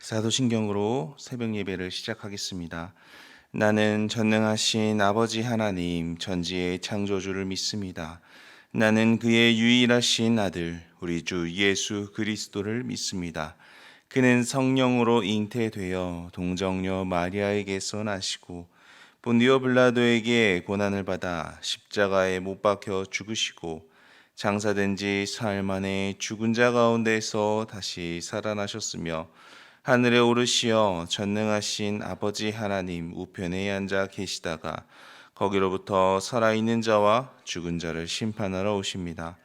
사도신경으로 새벽 예배를 시작하겠습니다. 나는 전능하신 아버지 하나님 전지의 창조주를 믿습니다. 나는 그의 유일하신 아들 우리 주 예수 그리스도를 믿습니다. 그는 성령으로 잉태되어 동정녀 마리아에게서 나시고 본디오 빌라도에게 고난을 받아 십자가에 못 박혀 죽으시고 장사된 지 사흘 만에 죽은 자 가운데서 다시 살아나셨으며 하늘에 오르시어 전능하신 아버지 하나님 우편에 앉아 계시다가 거기로부터 살아있는 자와 죽은 자를 심판하러 오십니다.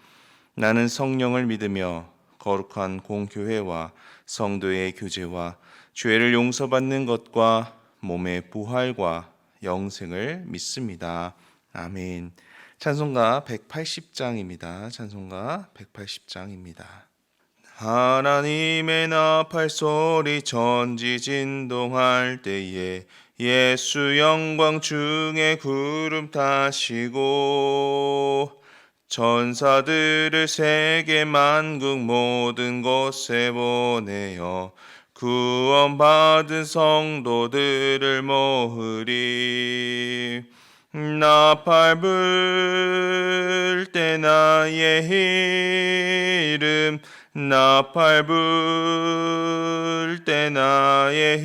나는 성령을 믿으며 거룩한 공교회와 성도의 교제와 죄를 용서받는 것과 몸의 부활과 영생을 믿습니다. 아멘. 찬송가 180장입니다. 찬송가 180장입니다. 하나님의 나팔 소리 전지진동할 때에 예수 영광 중에 구름 타시고 전사들을 세계 만국 모든 곳에 보내어 구원받은 성도들을 모으리. 나팔 불 때 나의 이름 나팔 불 때 나의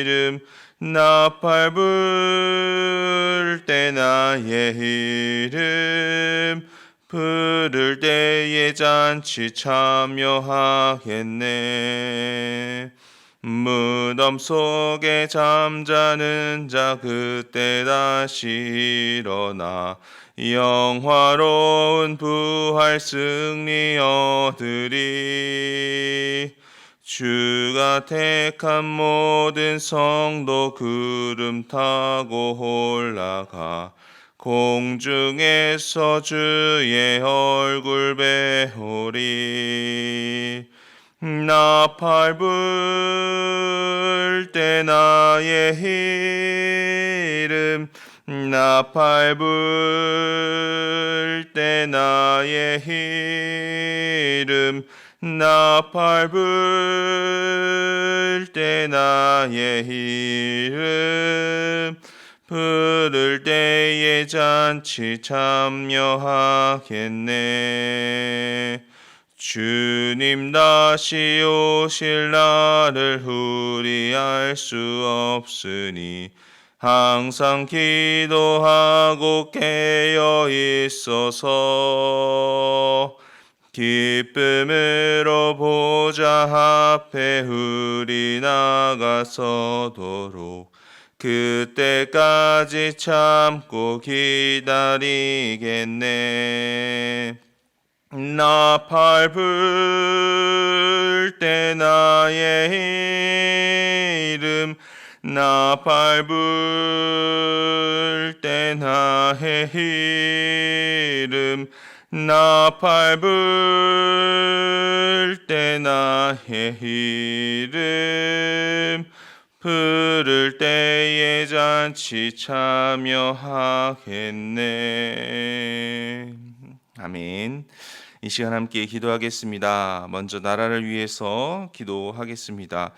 이름 나팔 불 때 나의 이름 부를 때에 잔치 참여하겠네. 무덤 속에 잠자는 자 그때 다시 일어나 영화로운 부활 승리 얻으리. 주가 택한 모든 성도 구름 타고 올라가 공중에서 주의 얼굴 배우리. 나팔 불 때 나의 이름 나팔 불 때 나의 이름 나팔 불 때 나의 이름 부를 때에 잔치 참여하겠네. 주님 다시 오실 날을 우리 알 수 없으니 항상 기도하고 깨어 있어서 기쁨으로 보좌 앞에 우리 나가서도록 그때까지 참고 기다리겠네. 나팔 불 때 나의 이름 나팔 불 때 나의 이름 나팔 불 때 나의 이름 부를 때에 잔치 참여하겠네. 아멘. 이 시간 함께 기도하겠습니다. 먼저 나라를 위해서 기도하겠습니다.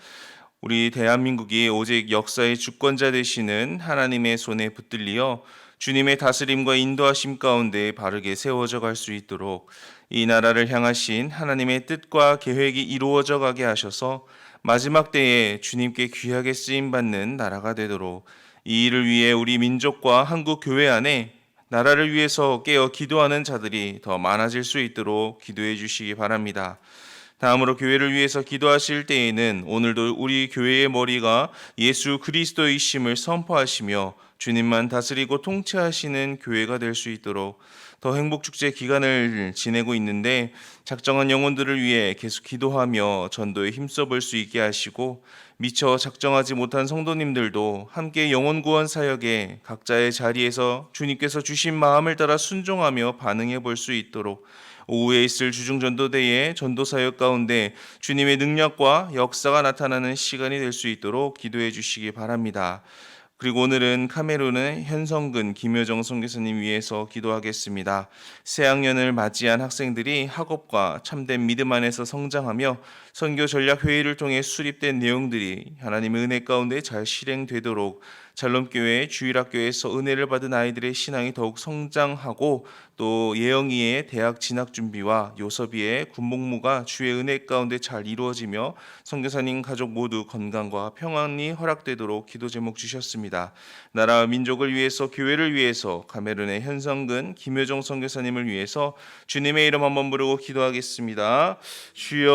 우리 대한민국이 오직 역사의 주권자 되시는 하나님의 손에 붙들리어 주님의 다스림과 인도하심 가운데 바르게 세워져 갈 수 있도록 이 나라를 향하신 하나님의 뜻과 계획이 이루어져 가게 하셔서 마지막 때에 주님께 귀하게 쓰임받는 나라가 되도록 이 일을 위해 우리 민족과 한국 교회 안에 나라를 위해서 깨어 기도하는 자들이 더 많아질 수 있도록 기도해 주시기 바랍니다. 다음으로 교회를 위해서 기도하실 때에는 오늘도 우리 교회의 머리가 예수 그리스도이심을 선포하시며 주님만 다스리고 통치하시는 교회가 될 수 있도록 더 행복축제 기간을 지내고 있는데 작정한 영혼들을 위해 계속 기도하며 전도에 힘써 볼 수 있게 하시고 미처 작정하지 못한 성도님들도 함께 영혼 구원 사역에 각자의 자리에서 주님께서 주신 마음을 따라 순종하며 반응해 볼 수 있도록 오후에 있을 주중전도대의 전도사역 가운데 주님의 능력과 역사가 나타나는 시간이 될 수 있도록 기도해 주시기 바랍니다. 그리고 오늘은 카메룬의 현성근 김효정 선교사님 위해서 기도하겠습니다. 새학년을 맞이한 학생들이 학업과 참된 믿음 안에서 성장하며 선교 전략 회의를 통해 수립된 내용들이 하나님의 은혜 가운데 잘 실행되도록 잘롬교회 주일학교에서 은혜를 받은 아이들의 신앙이 더욱 성장하고 또 예영이의 대학 진학 준비와 요섭이의 군복무가 주의 은혜 가운데 잘 이루어지며 선교사님 가족 모두 건강과 평안이 허락되도록 기도 제목 주셨습니다. 나라와 민족을 위해서 교회를 위해서 카메룬의 현성근 김효정 선교사님을 위해서 주님의 이름 한번 부르고 기도하겠습니다. 주여.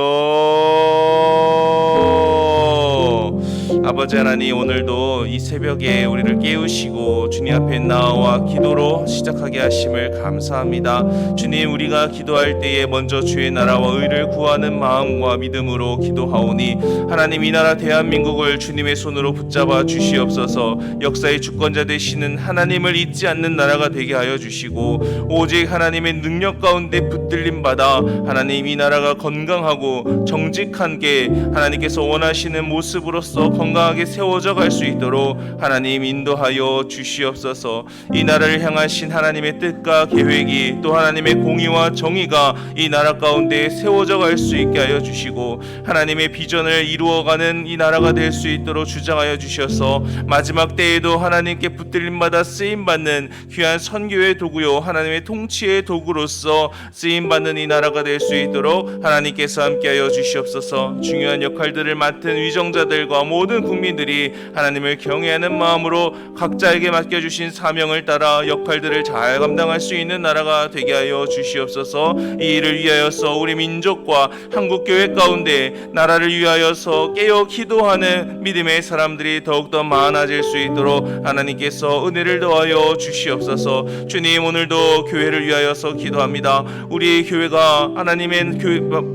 아버지 하나님, 오늘도 이 새벽에 우리를 깨우시고 주님 앞에 나와 기도로 시작하게 하심을 감사합니다. 주님, 우리가 기도할 때에 먼저 주의 나라와 의를 구하는 마음과 믿음으로 기도하오니 하나님, 이 나라 대한민국을 주님의 손으로 붙잡아 주시옵소서. 역사의 주권자 되시는 하나님을 잊지 않는 나라가 되게 하여 주시고 오직 하나님의 능력 가운데 붙들림 받아 하나님, 이 나라가 건강하고 정직한 게 하나님께서 원하시는 모습으로서 건강하게 세워져 갈 수 있도록 하나님 인도하여 주시옵소서. 이 나라를 향하신 하나님의 뜻과 계획이 또 하나님의 공의와 정의가 이 나라 가운데 세워져 갈 수 있게 하여 주시고 하나님의 비전을 이루어가는 이 나라가 될 수 있도록 주장하여 주셔서 마지막 때에도 하나님께 붙들림받아 쓰임받는 귀한 선교의 도구요 하나님의 통치의 도구로서 쓰임받는 이 나라가 될 수 있도록 하나님께서 함께하여 주시옵소서. 중요한 역할들을 맡은 위정자들과 모든 국민들이 하나님을 경외하는 마음으로 각자에게 맡겨주신 사명을 따라 역할들을 잘 감당할 수 있는 나라가 되게 하여 주시옵소서. 이 일을 위하여서 우리 민족과 한국교회 가운데 나라를 위하여서 깨어 기도하는 믿음의 사람들이 더욱더 많아질 수 있도록 하나님께서 은혜를 더하여 주시옵소서. 주님, 오늘도 교회를 위하여서 기도합니다. 우리 교회가 하나님의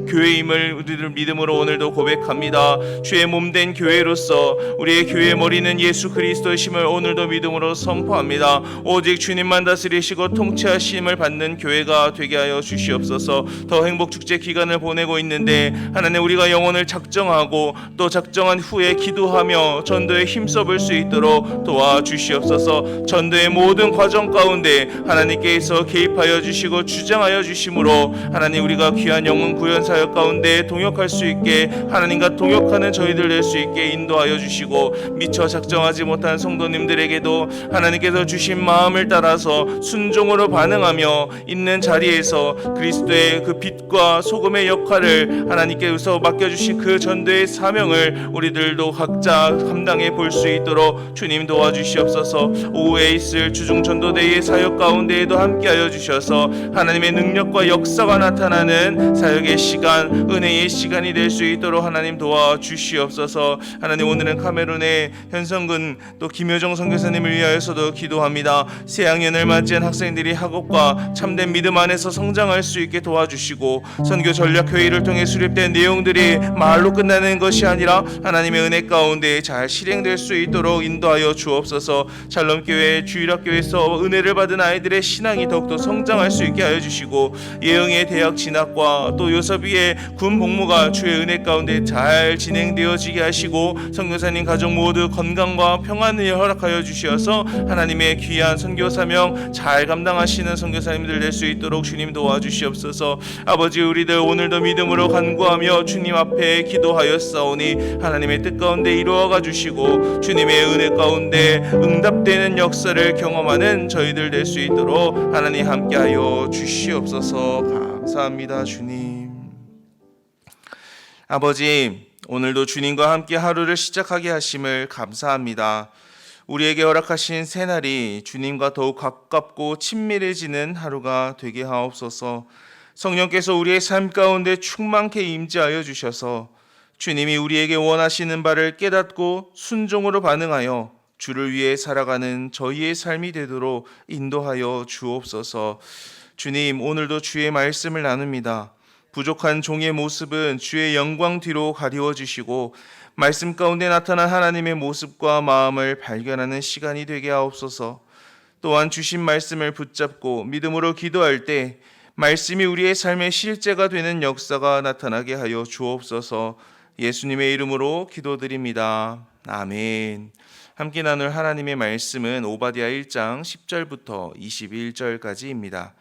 교회임을 우리들 믿음으로 오늘도 고백합니다. 주의 몸된 교회로서 우리의 교회의 머리는 예수 그리스도이심을 오늘도 믿음으로 선포합니다. 오직 주님만 다스리시고 통치하심을 받는 교회가 되게 하여 주시옵소서. 더 행복축제 기간을 보내고 있는데 하나님, 우리가 영혼을 작정하고 또 작정한 후에 기도하며 전도에 힘써볼 수 있도록 도와주시옵소서. 전도의 모든 과정 가운데 하나님께서 개입하여 주시고 주장하여 주심으로 하나님, 우리가 귀한 영혼 구현 사역 가운데 동역할 수 있게 하나님과 동역하는 저희들 될 수 있게 인도하여 주시고 미처 작정하지 못한 성도님들에게도 하나님께서 주신 마음을 따라서 순종으로 반응하며 있는 자리에서 그리스도의 그 빛과 소금의 역할을 하나님께서 맡겨주신 그 전도의 사명을 우리들도 각자 감당해 볼 수 있도록 주님 도와주시옵소서. 오후에 있을 주중 전도대의 사역 가운데에도 함께하여 주셔서 하나님의 능력과 역사가 나타나는 사역의 시간, 은혜의 시간이 될 수 있도록 하나님 도와주시옵소서. 하나님, 오늘은 카메룬의 현성근 또 김효정 선교사님을 위하여서도 기도합니다. 새학년을 맞이한 학생들이 학업과 참된 믿음 안에서 성장할 수 있게 도와주시고 선교 전략 회의를 통해 수립된 내용들이 말로 끝나는 것이 아니라 하나님의 은혜 가운데 잘 실행될 수 있도록 인도하여 주옵소서. 잘롬교회 주일학교에서 은혜를 받은 아이들의 신앙이 더욱더 성장할 수 있게 하여 주시고 예영이의 대학 진학과 또 요섭이의 군 복무가 주의 은혜 가운데 잘 진행되어지게 하시고 선교사님 가족 모두 건강과 평안을 허락하여 주시어서 하나님의 귀한 선교 사명 잘 감당하시는 선교사님들 될 수 있도록 주님 도와주시옵소서. 아버지, 우리들 오늘도 믿음으로 간구하며 주님 앞에 기도하였사오니 하나님의 뜻 가운데 이루어가 주시고 주님의 은혜 가운데 응답되는 역사를 경험하는 저희들 될 수 있도록 하나님 함께하여 주시옵소서. 감사합니다. 주님. 아버지, 오늘도 주님과 함께 하루를 시작하게 하심을 감사합니다. 우리에게 허락하신 새날이 주님과 더욱 가깝고 친밀해지는 하루가 되게 하옵소서. 성령께서 우리의 삶 가운데 충만케 임재하여 주셔서 주님이 우리에게 원하시는 바를 깨닫고 순종으로 반응하여 주를 위해 살아가는 저희의 삶이 되도록 인도하여 주옵소서. 주님, 오늘도 주의 말씀을 나눕니다. 부족한 종의 모습은 주의 영광 뒤로 가리워 주시고 말씀 가운데 나타난 하나님의 모습과 마음을 발견하는 시간이 되게 하옵소서. 또한 주신 말씀을 붙잡고 믿음으로 기도할 때 말씀이 우리의 삶의 실제가 되는 역사가 나타나게 하여 주옵소서. 예수님의 이름으로 기도드립니다. 아멘. 함께 나눌 하나님의 말씀은 오바댜 1장 10절부터 21절까지입니다.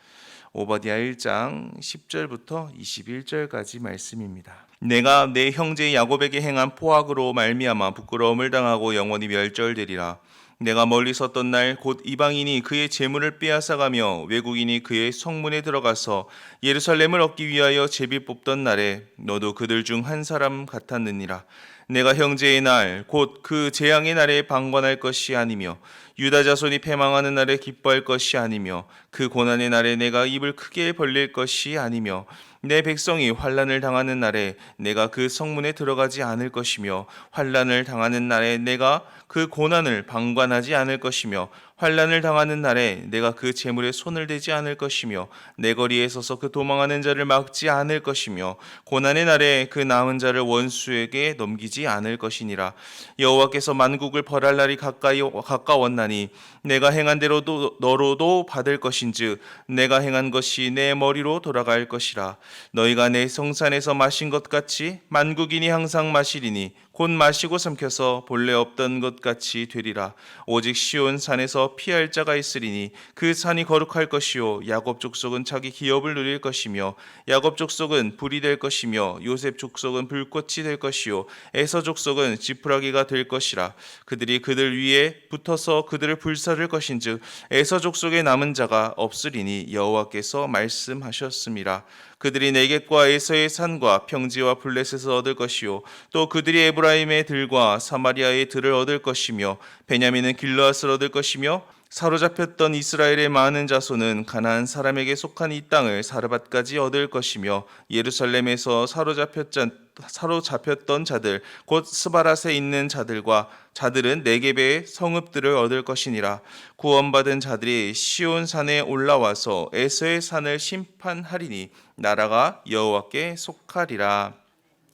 오바댜 1장 10절부터 21절까지 말씀입니다. 내가 내 형제 야곱에게 행한 포악으로 말미암아 부끄러움을 당하고 영원히 멸절되리라. 내가 멀리 섰던 날 곧 이방인이 그의 재물을 빼앗아가며 외국인이 그의 성문에 들어가서 예루살렘을 얻기 위하여 제비 뽑던 날에 너도 그들 중 한 사람 같았느니라. 내가 형제의 날 곧 그 재앙의 날에 방관할 것이 아니며 유다 자손이 패망하는 날에 기뻐할 것이 아니며 그 고난의 날에 내가 입을 크게 벌릴 것이 아니며 내 백성이 환난을 당하는 날에 내가 그 성문에 들어가지 않을 것이며 환난을 당하는 날에 내가 그 고난을 방관하지 않을 것이며 환난을 당하는 날에 내가 그 재물에 손을 대지 않을 것이며 내 거리에 서서 그 도망하는 자를 막지 않을 것이며 고난의 날에 그 남은 자를 원수에게 넘기지 않을 것이니라. 여호와께서 만국을 벌할 날이 가까웠나니 내가 행한 대로도 너로도 받을 것인즉 내가 행한 것이 내 머리로 돌아갈 것이라. 너희가 내 성산에서 마신 것 같이 만국인이 항상 마시리니 곧 마시고 삼켜서 본래 없던 것 같이 되리라. 오직 시온 산에서 피할 자가 있으리니 그 산이 거룩할 것이요 야곱 족속은 자기 기업을 누릴 것이며 야곱 족속은 불이 될 것이며 요셉 족속은 불꽃이 될 것이요 에서 족속은 지푸라기가 될 것이라. 그들이 그들 위에 붙어서 그들을 불사를 것인즉 에서 족속에 남은 자가 없으리니 여호와께서 말씀하셨습니다. 그들이 네겝과 에서의 산과 평지와 블레셋을 얻을 것이요 또 그들이 에브라임의 들과 사마리아의 들을 얻을 것이며 베냐민은 길르앗을 얻을 것이며 사로잡혔던 이스라엘의 많은 자손은 가나안 사람에게 속한 이 땅을 사르밧까지 얻을 것이며 예루살렘에서 사로잡혔던 자들 곧 스바랏에 있는 자들은 네겝의 성읍들을 얻을 것이니라. 구원받은 자들이 시온 산에 올라와서 에서의 산을 심판하리니 나라가 여호와께 속하리라.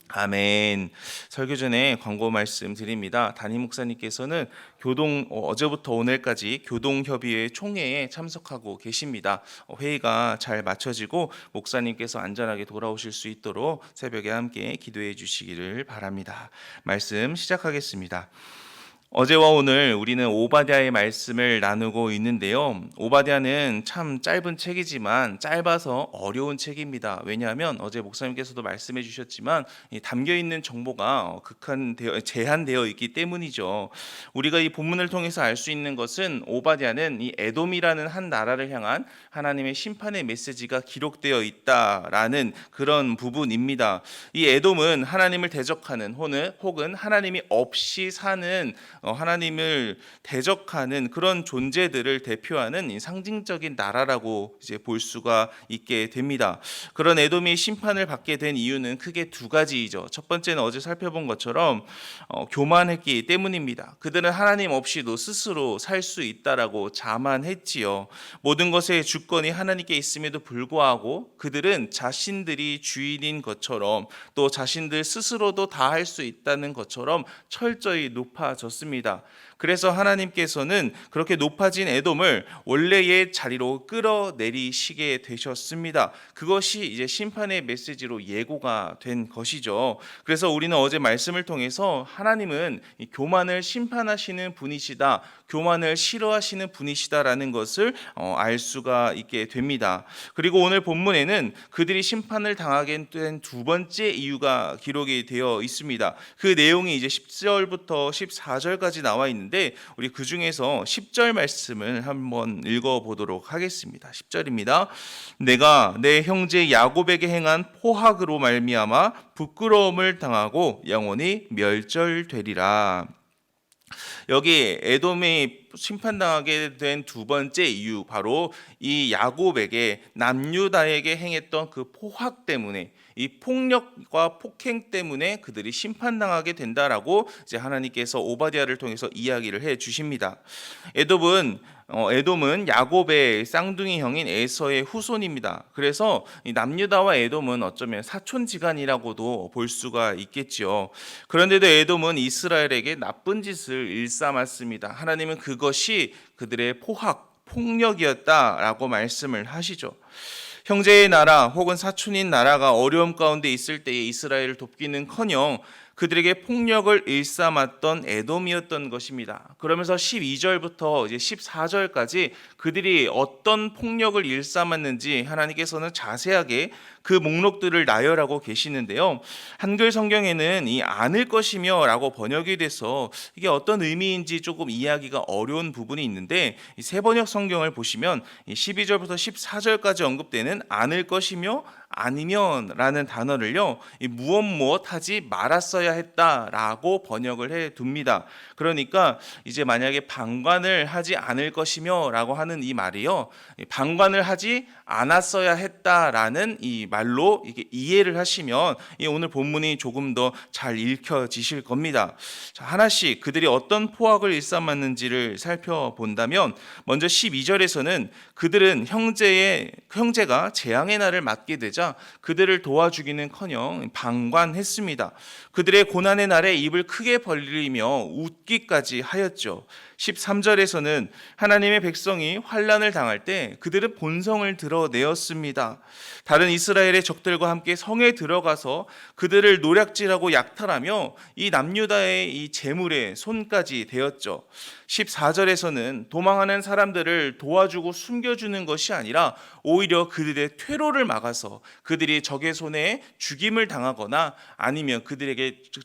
아멘. 설교 전에 광고 말씀 드립니다. 담임 목사님께서는 어제부터 오늘까지 교동협의회 총회에 참석하고 계십니다. 회의가 잘 마쳐지고 목사님께서 안전하게 돌아오실 수 있도록 새벽에 함께 기도해 주시기를 바랍니다. 말씀 시작하겠습니다. 어제와 오늘 우리는 오바댜의 말씀을 나누고 있는데요. 오바댜는 참 짧은 책이지만 짧아서 어려운 책입니다. 왜냐하면 어제 목사님께서도 말씀해 주셨지만 담겨 있는 정보가 제한되어 있기 때문이죠. 우리가 이 본문을 통해서 알 수 있는 것은 오바댜는 이 에돔이라는 한 나라를 향한 하나님의 심판의 메시지가 기록되어 있다라는 그런 부분입니다. 이 에돔은 하나님을 대적하는 혹은 하나님이 없이 사는 하나님을 대적하는 그런 존재들을 대표하는 상징적인 나라라고 이제 볼 수가 있게 됩니다. 그런 에돔이 심판을 받게 된 이유는 크게 두 가지이죠. 첫 번째는 어제 살펴본 것처럼 교만했기 때문입니다. 그들은 하나님 없이도 스스로 살 수 있다라고 자만했지요. 모든 것의 주권이 하나님께 있음에도 불구하고 그들은 자신들이 주인인 것처럼 또 자신들 스스로도 다 할 수 있다는 것처럼 철저히 높아졌습니다. 그래서 하나님께서는 그렇게 높아진 에돔을 원래의 자리로 끌어내리시게 되셨습니다. 그것이 이제 심판의 메시지로 예고가 된 것이죠. 그래서 우리는 어제 말씀을 통해서 하나님은 교만을 심판하시는 분이시다, 교만을 싫어하시는 분이시다라는 것을 알 수가 있게 됩니다. 그리고 오늘 본문에는 그들이 심판을 당하게 된 두 번째 이유가 기록이 되어 있습니다. 그 내용이 이제 10절부터 14절까지 나와 있는데 우리 그 중에서 10절 말씀을 한번 읽어보도록 하겠습니다. 10절입니다. 내가 내 형제 야곱에게 행한 포악으로 말미암아 부끄러움을 당하고 영원히 멸절되리라. 여기 에돔이 심판당하게 된 두 번째 이유, 바로 이 야곱에게 남유다에게 행했던 그 포악 때문에, 이 폭력과 폭행 때문에 그들이 심판당하게 된다라고 이제 하나님께서 오바댜를 통해서 이야기를 해 주십니다. 에돔은 야곱의 쌍둥이 형인 에서의 후손입니다. 그래서 이 남유다와 에돔은 어쩌면 사촌지간이라고도 볼 수가 있겠지요. 그런데도 에돔은 이스라엘에게 나쁜 짓을 일삼았습니다. 하나님은 그것이 그들의 폭력이었다라고 말씀을 하시죠. 형제의 나라 혹은 사촌인 나라가 어려움 가운데 있을 때에 이스라엘을 돕기는커녕 그들에게 폭력을 일삼았던 에돔이었던 것입니다. 그러면서 12절부터 이제 14절까지 그들이 어떤 폭력을 일삼았는지 하나님께서는 자세하게 그 목록들을 나열하고 계시는데요. 한글 성경에는 이 안을 것이며라고 번역이 돼서 이게 어떤 의미인지 조금 이해하기가 어려운 부분이 있는데, 이 새 번역 성경을 보시면 12절부터 14절까지 언급되는 안을 것이며 아니면라는 단어를요, 이 무엇 하지 말았어야 했다라고 번역을 해 둡니다. 그러니까 이제 만약에 방관을 하지 않을 것이며라고 하는 이 말이요, 방관을 하지 않았어야 했다라는 이 말로 이게 이해를 하시면 오늘 본문이 조금 더 잘 읽혀지실 겁니다. 자, 하나씩 그들이 어떤 포악을 일삼았는지를 살펴본다면, 먼저 12절에서는 그들은 형제가 재앙의 날을 맞게 되자 그들을 도와주기는커녕 방관했습니다. 그들의 고난의 날에 입을 크게 벌리며 웃기까지 하였죠. 13절에서는 하나님의 백성이 환난을 당할 때 그들은 본성을 드러내었습니다. 다른 이스라엘의 적들과 함께 성에 들어가서 그들을 노략질하고 약탈하며 이 남유다의 이 재물에 손까지 대었죠. 14절에서는 도망하는 사람들을 도와주고 숨겨주는 것이 아니라 오히려 그들의 퇴로를 막아서 그들이 적의 손에 죽임을 당하거나 아니면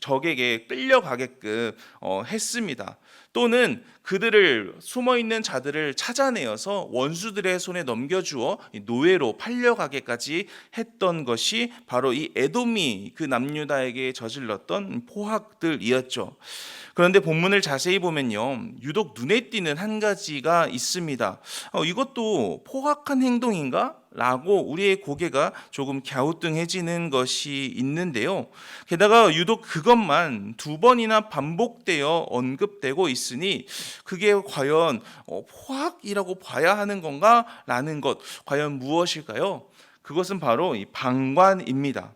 적에게 끌려가게끔 했습니다. 또는 그들을 숨어있는 자들을 찾아내어서 원수들의 손에 넘겨주어 노예로 팔려가게까지 했던 것이 바로 이 에돔이 그 남유다에게 저질렀던 포악들이었죠. 그런데 본문을 자세히 보면요, 유독 눈에 띄는 한 가지가 있습니다. 이것도 포악한 행동인가? 라고 우리의 고개가 조금 갸우뚱해지는 것이 있는데요. 게다가 유독 그것만 두 번이나 반복되어 언급되고 있으니 그게 과연 포악이라고 봐야 하는 건가? 라는 것, 과연 무엇일까요? 그것은 바로 이 방관입니다.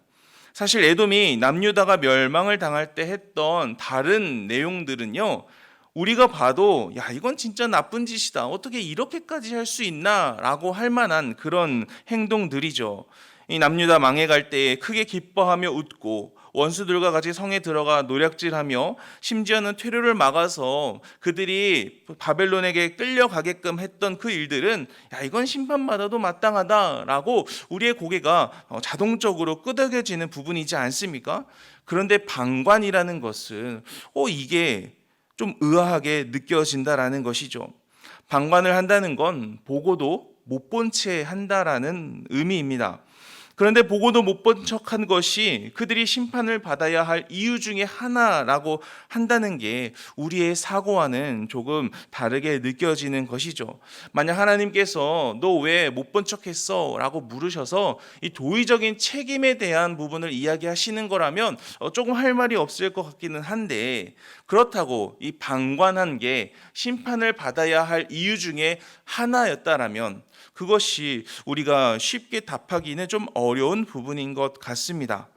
사실 에돔이 남유다가 멸망을 당할 때 했던 다른 내용들은요, 우리가 봐도 야, 이건 진짜 나쁜 짓이다, 어떻게 이렇게까지 할 수 있나 라고 할 만한 그런 행동들이죠. 이 남유다 망해갈 때 크게 기뻐하며 웃고 원수들과 같이 성에 들어가 노략질하며 심지어는 퇴로를 막아서 그들이 바벨론에게 끌려가게끔 했던 그 일들은 야, 이건 심판받아도 마땅하다라고 우리의 고개가 자동적으로 끄덕여지는 부분이지 않습니까? 그런데 방관이라는 것은 이게 좀 의아하게 느껴진다라는 것이죠. 방관을 한다는 건 보고도 못 본 채 한다라는 의미입니다. 그런데 보고도 못 본 척한 것이 그들이 심판을 받아야 할 이유 중에 하나라고 한다는 게 우리의 사고와는 조금 다르게 느껴지는 것이죠. 만약 하나님께서 너 왜 못 본 척했어? 라고 물으셔서 이 도의적인 책임에 대한 부분을 이야기하시는 거라면 조금 할 말이 없을 것 같기는 한데, 그렇다고 이 방관한 게 심판을 받아야 할 이유 중에 하나였다라면 그것이 우리가 쉽게 답하기는 좀 어려운 부분인 것 같습니다.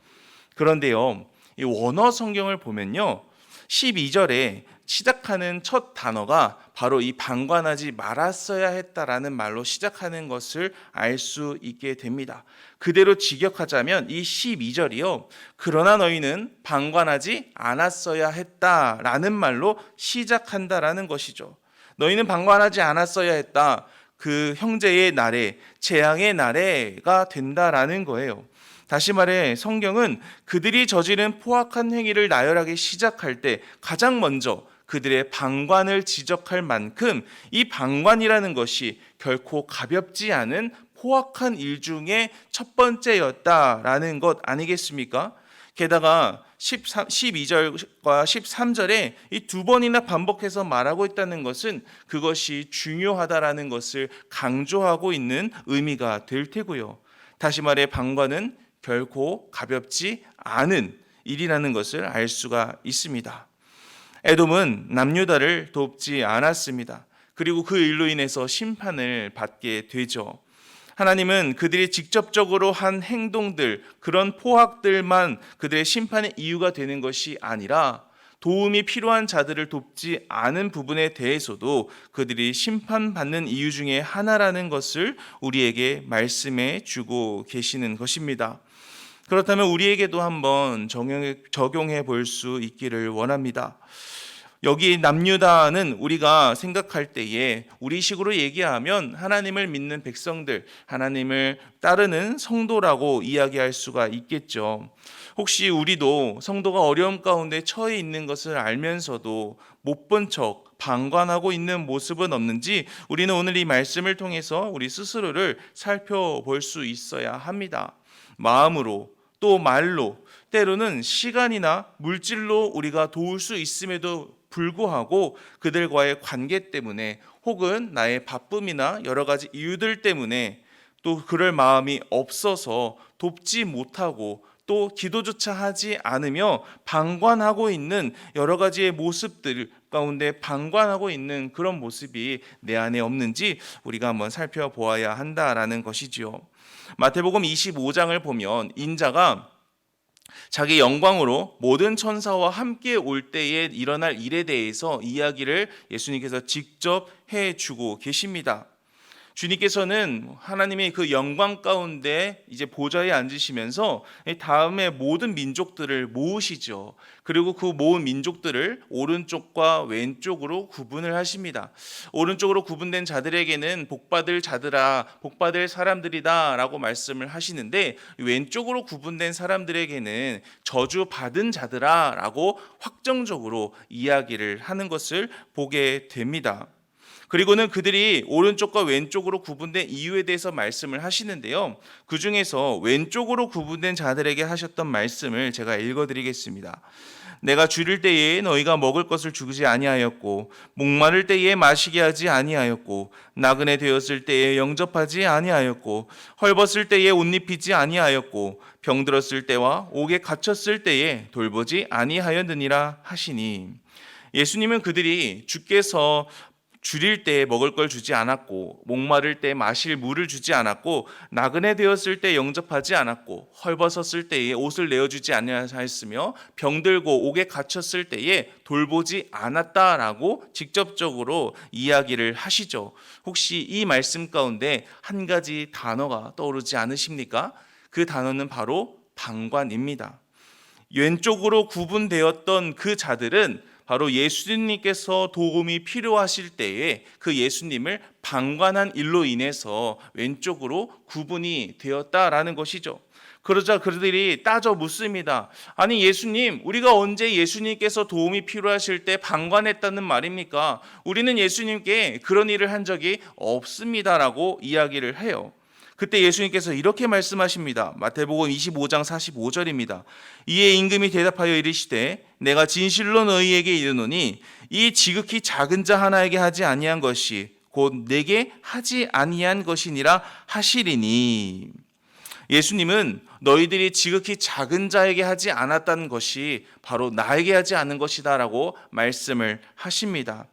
그런데요, 이 원어 성경을 보면요, 12절에 시작하는 첫 단어가 바로 이 방관하지 말았어야 했다라는 말로 시작하는 것을 알 수 있게 됩니다. 그대로 직역하자면 이 12절이요, 그러나 너희는 방관하지 않았어야 했다라는 말로 시작한다라는 것이죠. 너희는 방관하지 않았어야 했다. 그 형제의 날에, 재앙의 날에가 된다라는 거예요. 다시 말해 성경은 그들이 저지른 포악한 행위를 나열하기 시작할 때 가장 먼저 그들의 방관을 지적할 만큼 이 방관이라는 것이 결코 가볍지 않은 포악한 일 중에 첫 번째였다라는 것 아니겠습니까? 게다가 12절과 13절에 이 두 번이나 반복해서 말하고 있다는 것은 그것이 중요하다라는 것을 강조하고 있는 의미가 될 테고요. 다시 말해 방관은 결코 가볍지 않은 일이라는 것을 알 수가 있습니다. 에돔은 남유다를 돕지 않았습니다. 그리고 그 일로 인해서 심판을 받게 되죠. 하나님은 그들이 직접적으로 한 행동들, 그런 포악들만 그들의 심판의 이유가 되는 것이 아니라 도움이 필요한 자들을 돕지 않은 부분에 대해서도 그들이 심판받는 이유 중에 하나라는 것을 우리에게 말씀해 주고 계시는 것입니다. 그렇다면 우리에게도 한번 적용해 볼 수 있기를 원합니다. 여기 남유다는 우리가 생각할 때에 우리식으로 얘기하면 하나님을 믿는 백성들, 하나님을 따르는 성도라고 이야기할 수가 있겠죠. 혹시 우리도 성도가 어려움 가운데 처해 있는 것을 알면서도 못 본 척 방관하고 있는 모습은 없는지 우리는 오늘 이 말씀을 통해서 우리 스스로를 살펴볼 수 있어야 합니다. 마음으로 또 말로 때로는 시간이나 물질로 우리가 도울 수 있음에도 불구하고 그들과의 관계 때문에 혹은 나의 바쁨이나 여러 가지 이유들 때문에 또 그럴 마음이 없어서 돕지 못하고 또 기도조차 하지 않으며 방관하고 있는 여러 가지의 모습들 가운데 방관하고 있는 그런 모습이 내 안에 없는지 우리가 한번 살펴보아야 한다라는 것이지요. 마태복음 25장을 보면 인자가 자기 영광으로 모든 천사와 함께 올 때에 일어날 일에 대해서 이야기를 예수님께서 직접 해주고 계십니다. 주님께서는 하나님의 그 영광 가운데 이제 보좌에 앉으시면서 다음에 모든 민족들을 모으시죠. 그리고 그 모은 민족들을 오른쪽과 왼쪽으로 구분을 하십니다. 오른쪽으로 구분된 자들에게는 복받을 자들아, 복받을 사람들이다 라고 말씀을 하시는데 왼쪽으로 구분된 사람들에게는 저주받은 자들아 라고 확정적으로 이야기를 하는 것을 보게 됩니다. 그리고는 그들이 오른쪽과 왼쪽으로 구분된 이유에 대해서 말씀을 하시는데요. 그 중에서 왼쪽으로 구분된 자들에게 하셨던 말씀을 제가 읽어드리겠습니다. 내가 줄일 때에 너희가 먹을 것을 주지 아니하였고 목마를 때에 마시게 하지 아니하였고 나그네 되었을 때에 영접하지 아니하였고 헐벗을 때에 옷 입히지 아니하였고 병들었을 때와 옥에 갇혔을 때에 돌보지 아니하였느니라 하시니, 예수님은 그들이 주께서 줄일 때 먹을 걸 주지 않았고 목마를 때 마실 물을 주지 않았고 나그네 되었을 때 영접하지 않았고 헐벗었을 때에 옷을 내어주지 아니하였으며 병들고 옥에 갇혔을 때에 돌보지 않았다라고 직접적으로 이야기를 하시죠. 혹시 이 말씀 가운데 한 가지 단어가 떠오르지 않으십니까? 그 단어는 바로 방관입니다. 왼쪽으로 구분되었던 그 자들은 바로 예수님께서 도움이 필요하실 때에 그 예수님을 방관한 일로 인해서 왼쪽으로 구분이 되었다라는 것이죠. 그러자 그들이 따져 묻습니다. 아니 예수님, 우리가 언제 예수님께서 도움이 필요하실 때 방관했다는 말입니까? 우리는 예수님께 그런 일을 한 적이 없습니다라고 이야기를 해요. 그때 예수님께서 이렇게 말씀하십니다. 마태복음 25장 45절입니다. 이에 임금이 대답하여 이르시되 내가 진실로 너희에게 이르노니 이 지극히 작은 자 하나에게 하지 아니한 것이 곧 내게 하지 아니한 것이니라 하시리니, 예수님은 너희들이 지극히 작은 자에게 하지 않았다는 것이 바로 나에게 하지 않은 것이다 라고 말씀을 하십니다.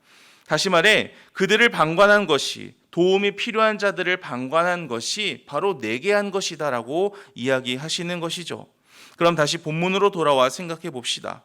다시 말해 그들을 방관한 것이, 도움이 필요한 자들을 방관한 것이 바로 내게 한 것이다라고 이야기하시는 것이죠. 그럼 다시 본문으로 돌아와 생각해 봅시다.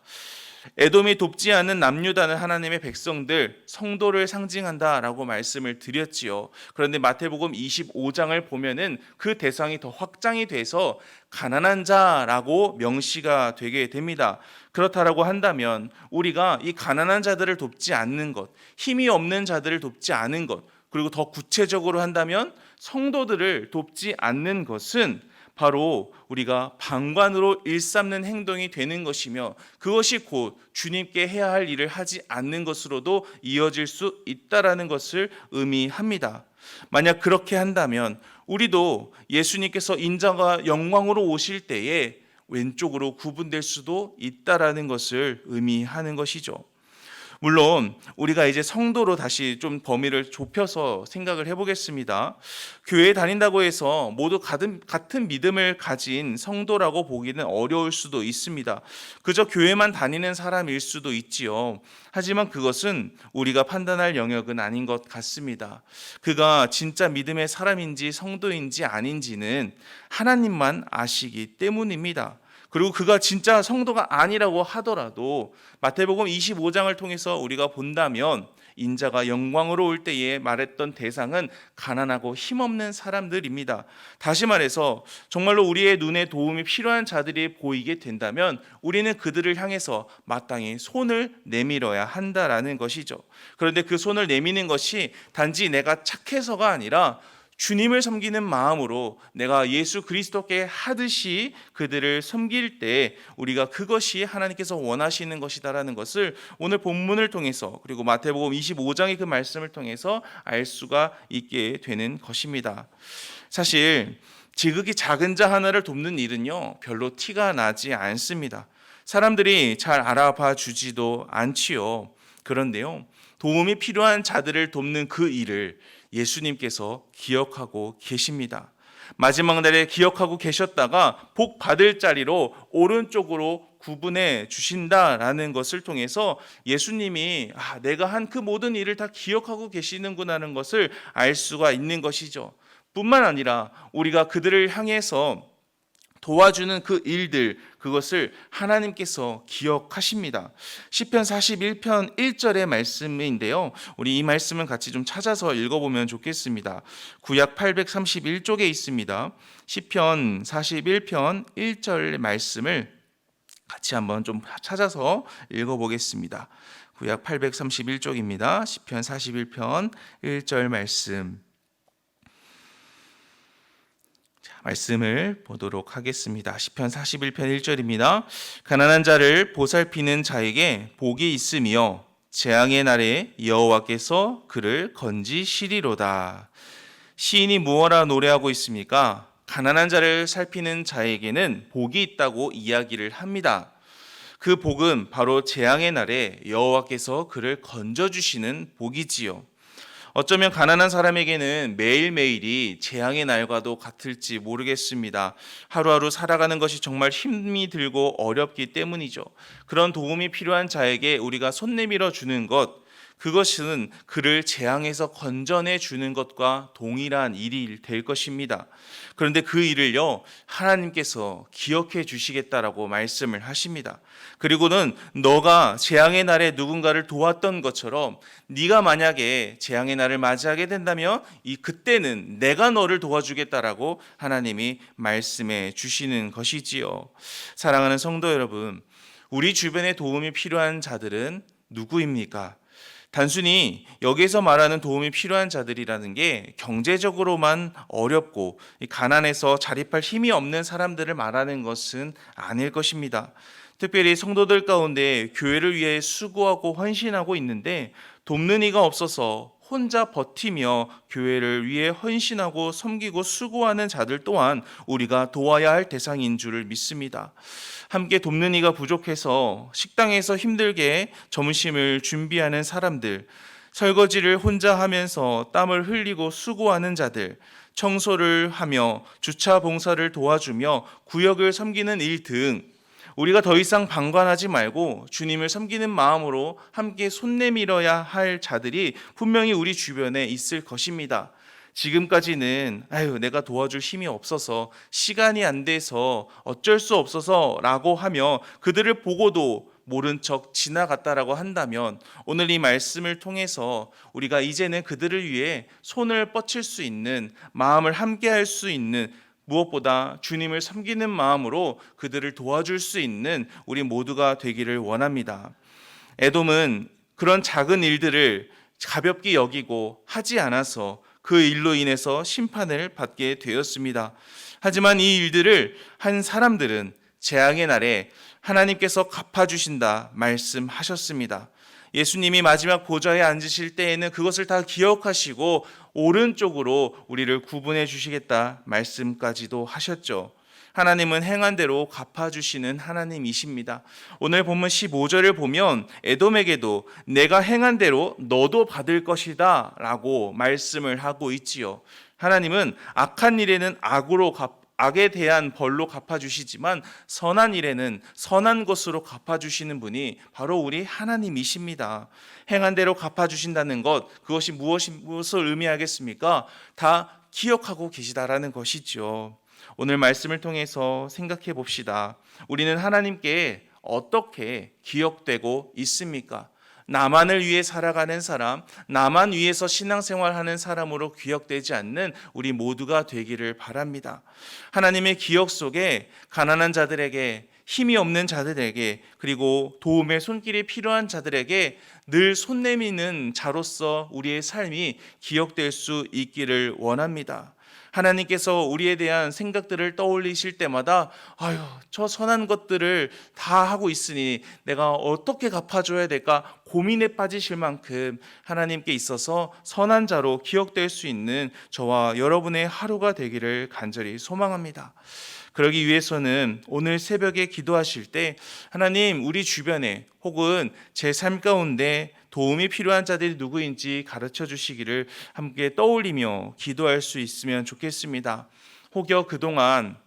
에돔이 돕지 않은 남유다는 하나님의 백성들, 성도를 상징한다라고 말씀을 드렸지요. 그런데 마태복음 25장을 보면은 그 대상이 더 확장이 돼서 가난한 자라고 명시가 되게 됩니다. 그렇다라고 한다면 우리가 이 가난한 자들을 돕지 않는 것, 힘이 없는 자들을 돕지 않은 것, 그리고 더 구체적으로 한다면 성도들을 돕지 않는 것은 바로 우리가 방관으로 일삼는 행동이 되는 것이며, 그것이 곧 주님께 해야 할 일을 하지 않는 것으로도 이어질 수 있다라는 것을 의미합니다. 만약 그렇게 한다면 우리도 예수님께서 인자가 영광으로 오실 때에 왼쪽으로 구분될 수도 있다라는 것을 의미하는 것이죠. 물론 우리가 이제 성도로 다시 좀 범위를 좁혀서 생각을 해보겠습니다. 교회에 다닌다고 해서 모두 같은 믿음을 가진 성도라고 보기는 어려울 수도 있습니다. 그저 교회만 다니는 사람일 수도 있지요. 하지만 그것은 우리가 판단할 영역은 아닌 것 같습니다. 그가 진짜 믿음의 사람인지 성도인지 아닌지는 하나님만 아시기 때문입니다. 그리고 그가 진짜 성도가 아니라고 하더라도 마태복음 25장을 통해서 우리가 본다면 인자가 영광으로 올 때에 말했던 대상은 가난하고 힘없는 사람들입니다. 다시 말해서 정말로 우리의 눈에 도움이 필요한 자들이 보이게 된다면 우리는 그들을 향해서 마땅히 손을 내밀어야 한다라는 것이죠. 그런데 그 손을 내미는 것이 단지 내가 착해서가 아니라 주님을 섬기는 마음으로 내가 예수 그리스도께 하듯이 그들을 섬길 때 우리가 그것이 하나님께서 원하시는 것이다라는 것을 오늘 본문을 통해서 그리고 마태복음 25장의 그 말씀을 통해서 알 수가 있게 되는 것입니다. 사실 지극히 작은 자 하나를 돕는 일은요 별로 티가 나지 않습니다. 사람들이 잘 알아봐 주지도 않지요. 그런데요 도움이 필요한 자들을 돕는 그 일을 예수님께서 기억하고 계십니다. 마지막 날에 기억하고 계셨다가 복 받을 자리로 오른쪽으로 구분해 주신다라는 것을 통해서 예수님이 내가 한 그 모든 일을 다 기억하고 계시는구나라는 것을 알 수가 있는 것이죠. 뿐만 아니라 우리가 그들을 향해서 도와주는 그 일들 그것을 하나님께서 기억하십니다. 시편 41편 1절의 말씀인데요. 우리 이 말씀을 같이 좀 찾아서 읽어보면 좋겠습니다. 구약 831쪽에 있습니다. 시편 41편 1절 말씀을 같이 한번 좀 찾아서 읽어보겠습니다. 구약 831쪽입니다. 시편 41편 1절 말씀을 보도록 하겠습니다. 시편 41편 1절입니다. 가난한 자를 보살피는 자에게 복이 있으며 재앙의 날에 여호와께서 그를 건지시리로다. 시인이 무엇라 노래하고 있습니까? 가난한 자를 살피는 자에게는 복이 있다고 이야기를 합니다. 그 복은 바로 재앙의 날에 여호와께서 그를 건져주시는 복이지요. 어쩌면 가난한 사람에게는 매일매일이 재앙의 날과도 같을지 모르겠습니다. 하루하루 살아가는 것이 정말 힘이 들고 어렵기 때문이죠. 그런 도움이 필요한 자에게 우리가 손 내밀어 주는 것, 그것은 그를 재앙에서 건져내 주는 것과 동일한 일이 될 것입니다. 그런데 그 일을요 하나님께서 기억해 주시겠다라고 말씀을 하십니다. 그리고는 너가 재앙의 날에 누군가를 도왔던 것처럼 네가 만약에 재앙의 날을 맞이하게 된다면 그때는 내가 너를 도와주겠다라고 하나님이 말씀해 주시는 것이지요. 사랑하는 성도 여러분, 우리 주변에 도움이 필요한 자들은 누구입니까? 단순히 여기에서 말하는 도움이 필요한 자들이라는 게 경제적으로만 어렵고 가난해서 자립할 힘이 없는 사람들을 말하는 것은 아닐 것입니다. 특별히 성도들 가운데 교회를 위해 수고하고 헌신하고 있는데 돕는 이가 없어서 혼자 버티며 교회를 위해 헌신하고 섬기고 수고하는 자들 또한 우리가 도와야 할 대상인 줄을 믿습니다. 함께 돕는 이가 부족해서 식당에서 힘들게 점심을 준비하는 사람들, 설거지를 혼자 하면서 땀을 흘리고 수고하는 자들, 청소를 하며 주차 봉사를 도와주며 구역을 섬기는 일 등 우리가 더 이상 방관하지 말고 주님을 섬기는 마음으로 함께 손 내밀어야 할 자들이 분명히 우리 주변에 있을 것입니다. 지금까지는 내가 도와줄 힘이 없어서 시간이 안 돼서 어쩔 수 없어서 라고 하며 그들을 보고도 모른 척 지나갔다라고 한다면 오늘 이 말씀을 통해서 우리가 이제는 그들을 위해 손을 뻗칠 수 있는 마음을 함께 할 수 있는 무엇보다 주님을 섬기는 마음으로 그들을 도와줄 수 있는 우리 모두가 되기를 원합니다. 에돔은 그런 작은 일들을 가볍게 여기고 하지 않아서 그 일로 인해서 심판을 받게 되었습니다. 하지만 이 일들을 한 사람들은 재앙의 날에 하나님께서 갚아주신다 말씀하셨습니다. 예수님이 마지막 보좌에 앉으실 때에는 그것을 다 기억하시고 오른쪽으로 우리를 구분해 주시겠다 말씀까지도 하셨죠. 하나님은 행한 대로 갚아주시는 하나님이십니다. 오늘 본문 15절을 보면 에돔에게도 내가 행한 대로 너도 받을 것이다 라고 말씀을 하고 있지요. 하나님은 악한 일에는 악에 대한 벌로 갚아주시지만 선한 일에는 선한 것으로 갚아주시는 분이 바로 우리 하나님이십니다. 행한 대로 갚아주신다는 것, 그것이 무엇을 의미하겠습니까? 다 기억하고 계시다라는 것이죠. 오늘 말씀을 통해서 생각해 봅시다. 우리는 하나님께 어떻게 기억되고 있습니까? 나만을 위해 살아가는 사람, 나만 위해서 신앙생활하는 사람으로 기억되지 않는 우리 모두가 되기를 바랍니다. 하나님의 기억 속에 가난한 자들에게, 힘이 없는 자들에게, 그리고 도움의 손길이 필요한 자들에게 늘 손 내미는 자로서 우리의 삶이 기억될 수 있기를 원합니다. 하나님께서 우리에 대한 생각들을 떠올리실 때마다 아유, 저 선한 것들을 다 하고 있으니 내가 어떻게 갚아줘야 될까 고민에 빠지실 만큼 하나님께 있어서 선한 자로 기억될 수 있는 저와 여러분의 하루가 되기를 간절히 소망합니다. 그러기 위해서는 오늘 새벽에 기도하실 때 하나님, 우리 주변에 혹은 제 삶 가운데 도움이 필요한 자들이 누구인지 가르쳐 주시기를 함께 떠올리며 기도할 수 있으면 좋겠습니다. 혹여 그동안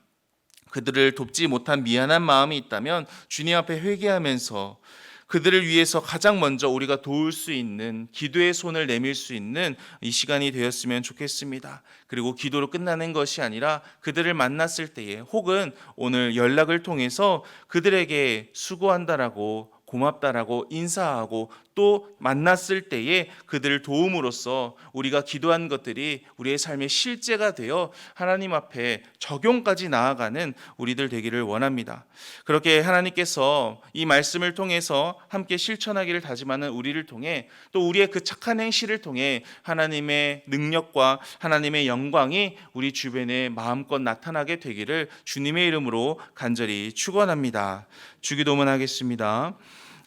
그들을 돕지 못한 미안한 마음이 있다면 주님 앞에 회개하면서 그들을 위해서 가장 먼저 우리가 도울 수 있는 기도의 손을 내밀 수 있는 이 시간이 되었으면 좋겠습니다. 그리고 기도로 끝나는 것이 아니라 그들을 만났을 때에 혹은 오늘 연락을 통해서 그들에게 수고한다라고, 고맙다라고 인사하고 또 만났을 때에 그들을 도움으로써 우리가 기도한 것들이 우리의 삶의 실제가 되어 하나님 앞에 적용까지 나아가는 우리들 되기를 원합니다. 그렇게 하나님께서 이 말씀을 통해서 함께 실천하기를 다짐하는 우리를 통해 또 우리의 그 착한 행실을 통해 하나님의 능력과 하나님의 영광이 우리 주변에 마음껏 나타나게 되기를 주님의 이름으로 간절히 축원합니다. 주기도문 하겠습니다.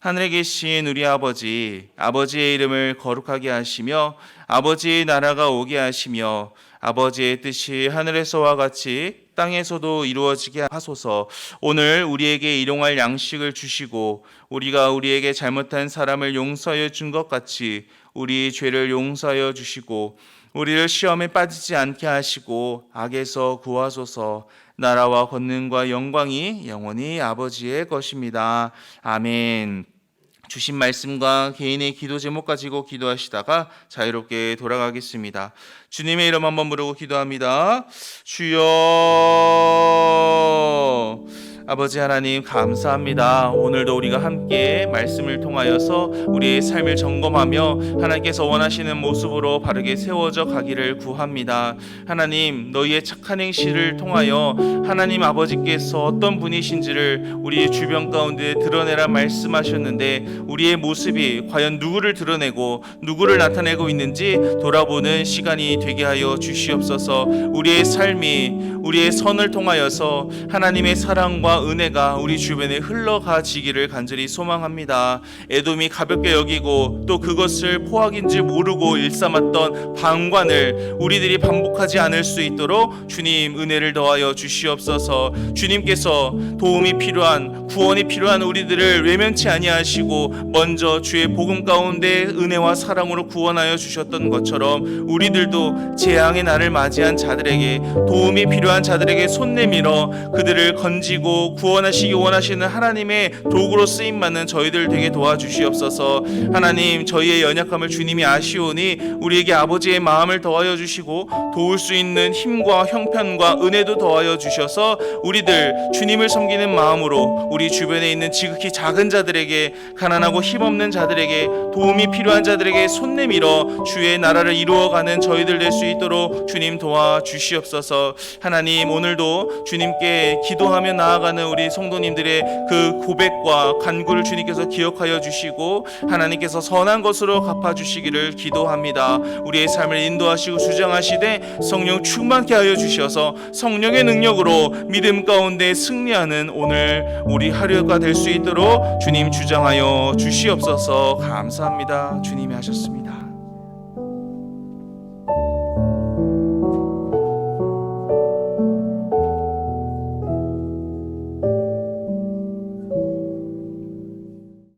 하늘에 계신 우리 아버지, 아버지의 이름을 거룩하게 하시며 아버지의 나라가 오게 하시며 아버지의 뜻이 하늘에서와 같이 땅에서도 이루어지게 하소서. 오늘 우리에게 일용할 양식을 주시고 우리가 우리에게 잘못한 사람을 용서하여 준 것 같이 우리 죄를 용서하여 주시고 우리를 시험에 빠지지 않게 하시고 악에서 구하소서. 나라와 권능과 영광이 영원히 아버지의 것입니다. 아멘. 주신 말씀과 개인의 기도 제목 가지고 기도하시다가 자유롭게 돌아가겠습니다. 주님의 이름 한번 부르고 기도합니다. 주여. 아버지 하나님 감사합니다. 오늘도 우리가 함께 말씀을 통하여서 우리의 삶을 점검하며 하나님께서 원하시는 모습으로 바르게 세워져 가기를 구합니다. 하나님, 너희의 착한 행실을 통하여 하나님 아버지께서 어떤 분이신지를 우리 주변 가운데 드러내라 말씀하셨는데 우리의 모습이 과연 누구를 드러내고 누구를 나타내고 있는지 돌아보는 시간이 되게 하여 주시옵소서. 우리의 삶이 우리의 선을 통하여서 하나님의 사랑과 은혜가 우리 주변에 흘러가지기를 간절히 소망합니다. 에돔이 가볍게 여기고 또 그것을 포악인지 모르고 일삼았던 방관을 우리들이 반복하지 않을 수 있도록 주님 은혜를 더하여 주시옵소서. 주님께서 도움이 필요한, 구원이 필요한 우리들을 외면치 아니하시고 먼저 주의 복음 가운데 은혜와 사랑으로 구원하여 주셨던 것처럼 우리들도 재앙의 날을 맞이한 자들에게, 도움이 필요한 자들에게 손 내밀어 그들을 건지고 구원하시기 원하시는 하나님의 도구로 쓰임받는 저희들 되게 도와주시옵소서. 하나님, 저희의 연약함을 주님이 아시오니 우리에게 아버지의 마음을 더하여 주시고 도울 수 있는 힘과 형편과 은혜도 더하여 주셔서 우리들 주님을 섬기는 마음으로 우리 주변에 있는 지극히 작은 자들에게, 가난하고 힘없는 자들에게, 도움이 필요한 자들에게 손 내밀어 주의 나라를 이루어가는 저희들 될 수 있도록 주님 도와주시옵소서. 하나님, 오늘도 주님께 기도하며 나아가는 우리 성도님들의 그 고백과 간구를 주님께서 기억하여 주시고 하나님께서 선한 것으로 갚아주시기를 기도합니다. 우리의 삶을 인도하시고 주장하시되 성령 충만케 하여 주셔서 성령의 능력으로 믿음 가운데 승리하는 오늘 우리 하루가 될 수 있도록 주님 주장하여 주시옵소서. 감사합니다. 주님이 하셨습니다.